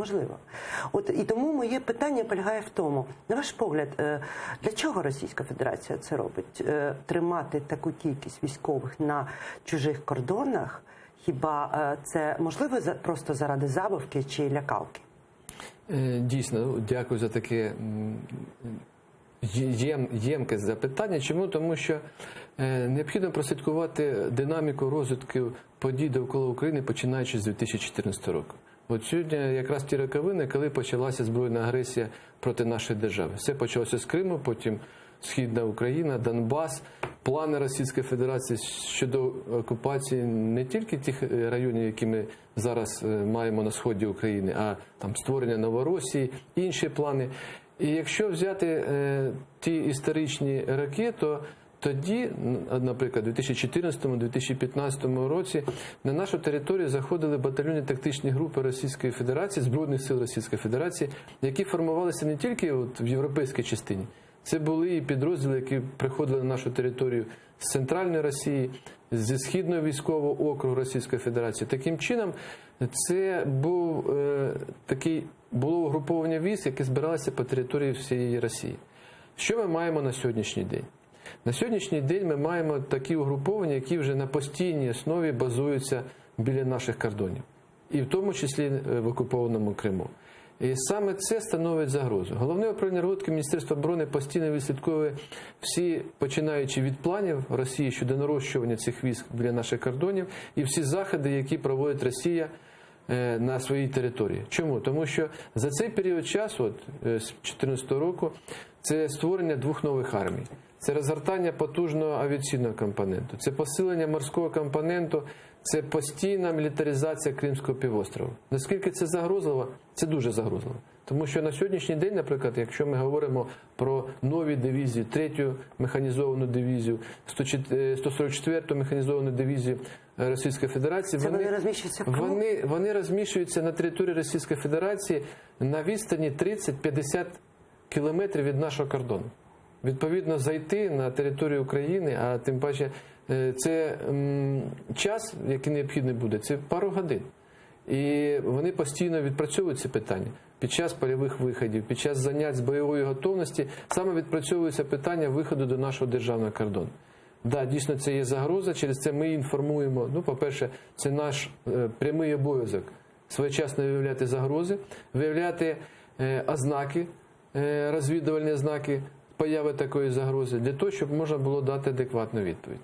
неможливо. І тому моє питання полягає в тому, на ваш погляд, для чого Російська Федерація це робить? Тримати таку кількість військових на чужих кордонах? Хіба це можливо просто заради забавки чи лякалки? Дійсно, дякую за таке ємке запитання. Чому? Тому що необхідно прослідкувати динаміку розвитку подій довкола України, починаючи з 2014 року. От сьогодні якраз ті роковини, коли почалася збройна агресія проти нашої держави. Все почалося з Криму, потім Східна Україна, Донбас, плани Російської Федерації щодо окупації не тільки тих районів, які ми зараз маємо на сході України, а там створення Новоросії, інші плани. І якщо взяти ті історичні роки, то тоді, наприклад, у 2014-2015 році на нашу територію заходили батальйонні тактичні групи Російської Федерації, Збройних сил Російської Федерації, які формувалися не тільки в європейській частині. Це були і підрозділи, які приходили на нашу територію з Центральної Росії, зі Східного військового округу Російської Федерації. Таким чином, це було угруповання військ, яке збиралося по території всієї Росії. Що ми маємо на сьогоднішній день? На сьогоднішній день ми маємо такі угруповання, які вже на постійній основі базуються біля наших кордонів. І в тому числі в окупованому Криму. І саме це становить загрозу. Головне управління розвідки Міністерства оборони постійно відслідковує всі, починаючи від планів Росії щодо нарощування цих військ біля наших кордонів, і всі заходи, які проводить Росія на своїй території. Чому? Тому що за цей період часу, з 2014 року, це створення двох нових армій. Це розгортання потужного авіаційного компоненту, це посилення морського компоненту, це постійна мілітаризація Кримського півострову. Наскільки це загрозливо? Це дуже загрозливо. Тому що на сьогоднішній день, наприклад, якщо ми говоримо про нові дивізії, 3-ю механізовану дивізію, 144-ту механізовану дивізію Російської Федерації, вони розміщуються на території Російської Федерації на відстані 30-50 кілометрів від нашого кордону. Відповідно, зайти на територію України, а тим паче це час, який необхідний буде, це пару годин. І вони постійно відпрацьовують ці питання. Під час польових виходів, під час занять з бойової готовності, саме відпрацьовується питання виходу до нашого державного кордону. Так, дійсно, це є загроза, через це ми інформуємо. Ну, по-перше, це наш прямий обов'язок своєчасно виявляти загрози, виявляти ознаки, розвідувальні ознаки появи такої загрози, для того, щоб можна було дати адекватну відповідь.